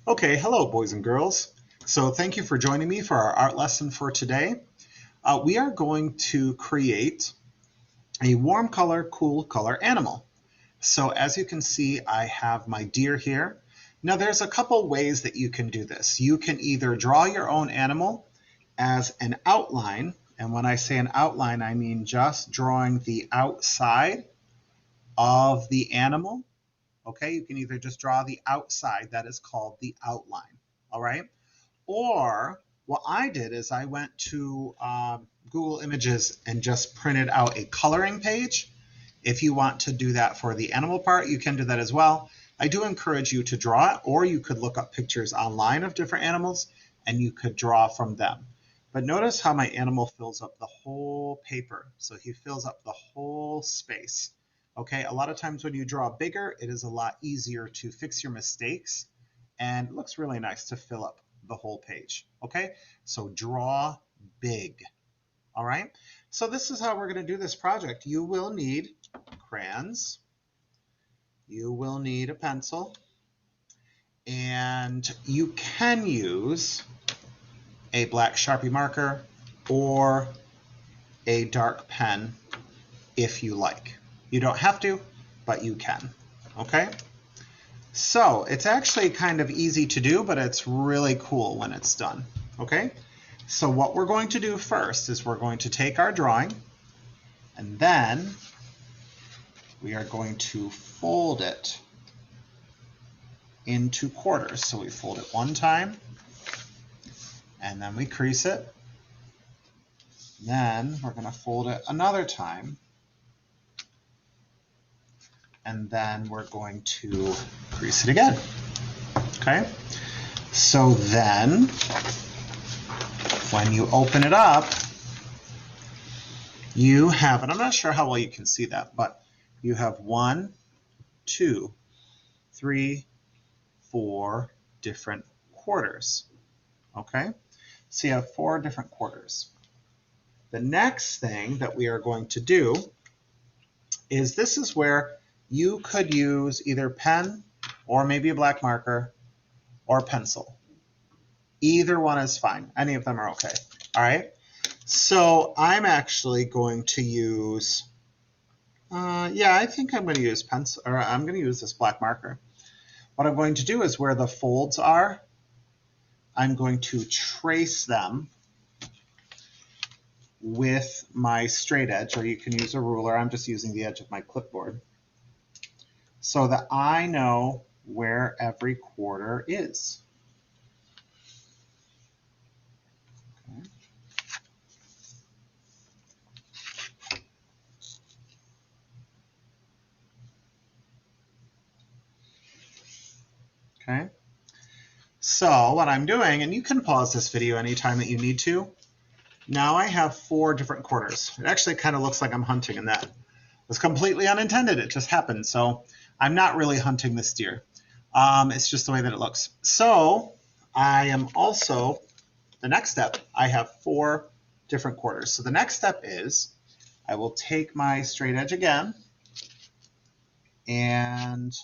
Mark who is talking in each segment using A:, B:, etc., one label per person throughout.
A: Okay, hello boys and girls. So thank you for joining me for our art lesson for today. We are going to create a warm color, cool color animal. So as you can see, I have my deer here. Now there's a couple ways that you can do this. You can either draw your own animal as an outline, and when I say an outline, I mean just drawing the outside of the animal. Okay, you can either just draw the outside, that is called the outline, all right? Or what I did is I went to Google Images and just printed out a coloring page. If you want to do that for the animal part, you can do that as well. I do encourage you to draw it, or you could look up pictures online of different animals and you could draw from them. But notice how my animal fills up the whole paper. So he fills up the whole space. Okay, a lot of times when you draw bigger, it is a lot easier to fix your mistakes, and it looks really nice to fill up the whole page. Okay, so draw big. All right, so this is how we're going to do this project. You will need crayons, you will need a pencil, and you can use a black Sharpie marker or a dark pen if you like. You don't have to, but you can. Okay? So it's actually kind of easy to do, but it's really cool when it's done. Okay? So what we're going to do first is we're going to take our drawing, and then we are going to fold it into quarters. So we fold it one time, and then we crease it. Then we're going to fold it another time, and then we're going to crease it again. Okay? So then, when you open it up, you have, and I'm not sure how well you can see that, but you have 1, 2, 3, 4 different quarters. Okay? So you have 4 different quarters. The next thing that we are going to do is this is where you could use either pen or maybe a black marker or pencil. Either one is fine. Any of them are okay. All right. So I'm actually going to use, I think I'm going to use pencil, or I'm going to use this black marker. What I'm going to do is where the folds are, I'm going to trace them with my straight edge, or you can use a ruler. I'm just using the edge of my clipboard, so that I know where every quarter is. Okay. So what I'm doing, and you can pause this video anytime that you need to. Now I have 4 different quarters. It actually kind of looks like I'm hunting, and that was completely unintended. It just happened. So I'm not really hunting this deer. It's just the way that it looks. So I am also, the next step, I have 4 different quarters. So the next step is I will take my straight edge again, and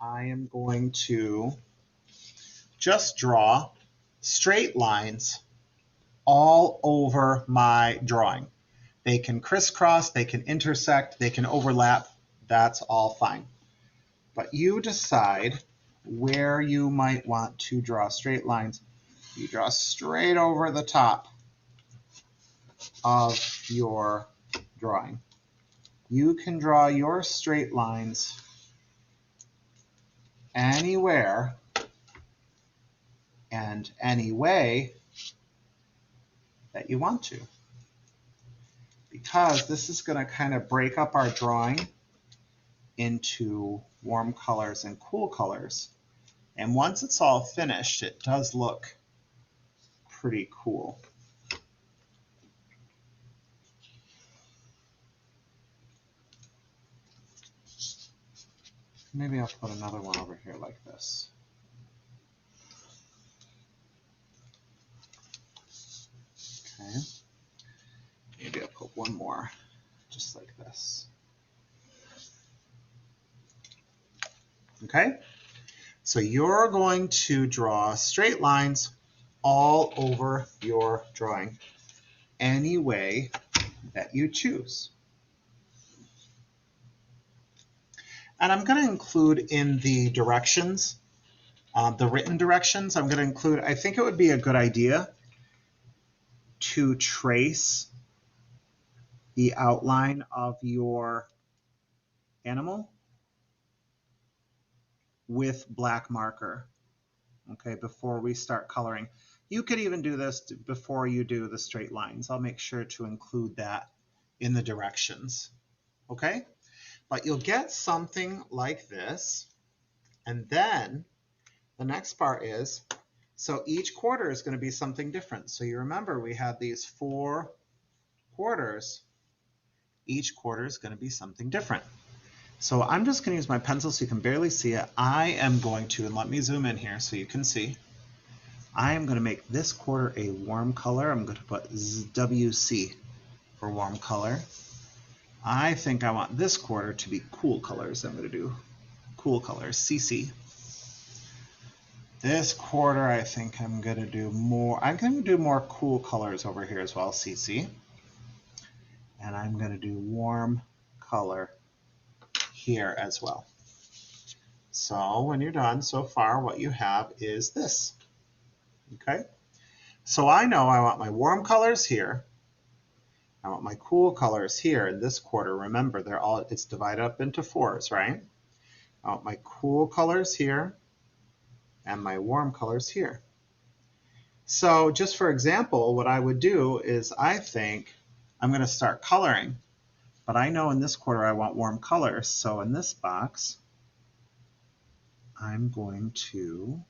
A: I am going to just draw straight lines all over my drawing. They can crisscross, they can intersect, they can overlap. That's all fine. But you decide where you might want to draw straight lines. You draw straight over the top of your drawing. You can draw your straight lines anywhere and any way that you want to, because this is going to kind of break up our drawing into warm colors and cool colors. And once it's all finished, it does look pretty cool. Maybe I'll put another one over here like this. Okay. Maybe I'll put one more just like this. Okay. So you're going to draw straight lines all over your drawing, any way that you choose. And I'm going to include in the directions, the written directions, I'm going to include, I think it would be a good idea to trace the outline of your animal with black marker, okay, before we start coloring. You could even do this before you do the straight lines. I'll make sure to include that in the directions, okay? But you'll get something like this, and then the next part is, so each quarter is going to be something different. So you remember we had these 4 quarters. Each quarter is going to be something different. So I'm just going to use my pencil so you can barely see it. I am going to, and let me zoom in here so you can see, I am going to make this quarter a warm color. I'm going to put WC for warm color. I think I want this quarter to be cool colors. I'm going to do cool colors, CC. This quarter, I think I'm going to do more cool colors over here as well, CC. And I'm going to do warm color here as well. So when you're done so far, what you have is this. Okay? So I know I want my warm colors here. I want my cool colors here in this quarter. Remember, it's divided up into 4s, right? I want my cool colors here and my warm colors here. So just for example, what I would do is I think I'm going to start coloring, but I know in this quarter I want warm colors. So in this box, I'm going to,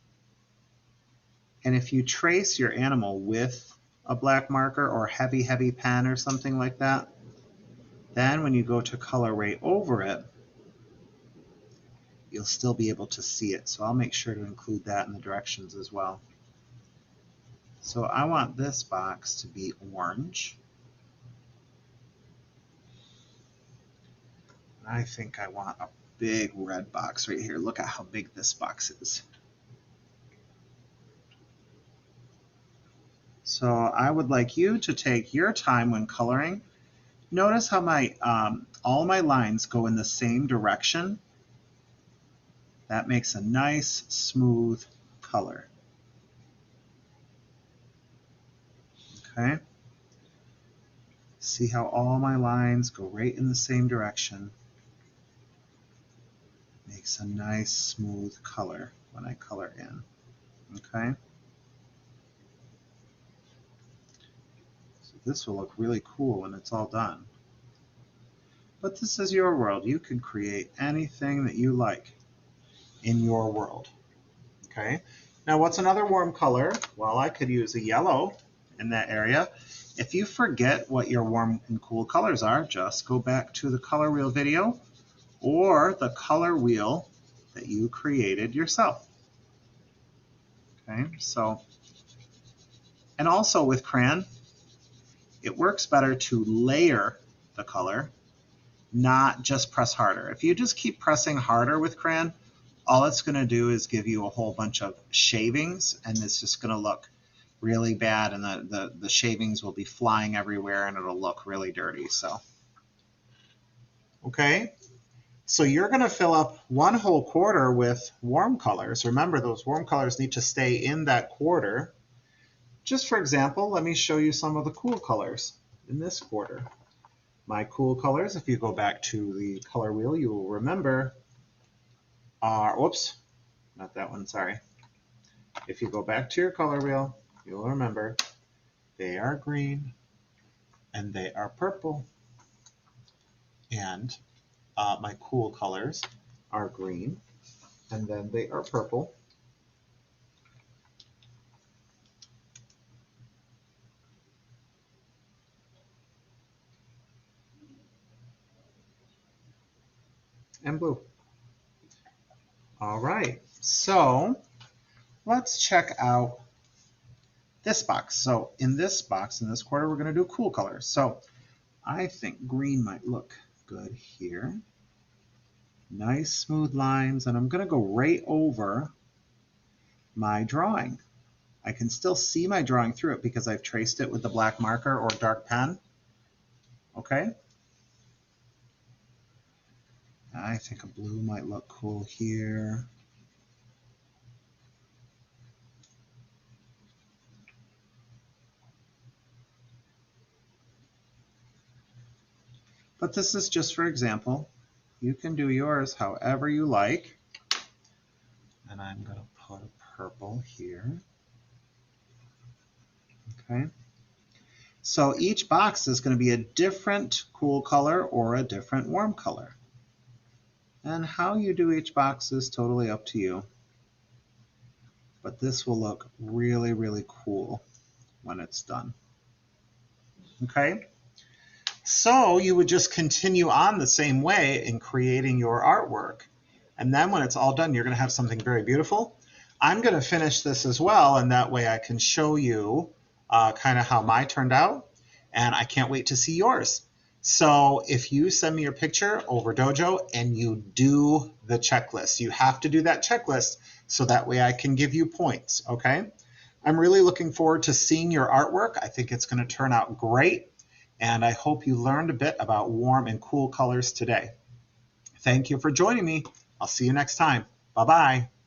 A: and if you trace your animal with a black marker or heavy pen or something like that, then when you go to color right over it, you'll still be able to see it. So I'll make sure to include that in the directions as well. So I want this box to be orange. I think I want a big red box right here. Look at how big this box is. So I would like you to take your time when coloring. Notice how my all my lines go in the same direction. That makes a nice, smooth color. Okay? See how all my lines go right in the same direction. Makes a nice, smooth color when I color in. Okay? So this will look really cool when it's all done. But this is your world. You can create anything that you like in your world. Okay? Now what's another warm color? Well, I could use a yellow in that area. If you forget what your warm and cool colors are, just go back to the color wheel video or the color wheel that you created yourself. Okay, so, and also with crayon, it works better to layer the color, not just press harder. If you just keep pressing harder with crayon, all it's going to do is give you a whole bunch of shavings, and it's just going to look really bad, and the shavings will be flying everywhere, and it'll look really dirty. So, okay, so you're going to fill up one whole quarter with warm colors. Remember, those warm colors need to stay in that quarter. Just for example, let me show you some of the cool colors in this quarter. My cool colors, if you go back to the color wheel, you will remember are, whoops, not that one, sorry. If you go back to your color wheel, you'll remember they are green and they are purple. And my cool colors are green and then they are purple. And blue. All right, so let's check out this box. So in this box, in this quarter, we're going to do cool colors. So I think green might look good here. Nice smooth lines, and I'm going to go right over my drawing. I can still see my drawing through it because I've traced it with the black marker or dark pen. Okay? I think a blue might look cool here. But this is just for example. You can do yours however you like. And I'm going to put a purple here. Okay. So each box is going to be a different cool color or a different warm color. And how you do each box is totally up to you. But this will look really, really cool when it's done. Okay? So you would just continue on the same way in creating your artwork. And then when it's all done, you're going to have something very beautiful. I'm going to finish this as well, and that way I can show you kind of how mine turned out. And I can't wait to see yours. So if you send me your picture over Dojo and you do the checklist, you have to do that checklist so that way I can give you points, okay? I'm really looking forward to seeing your artwork. I think it's going to turn out great. And I hope you learned a bit about warm and cool colors today. Thank you for joining me. I'll see you next time. Bye-bye.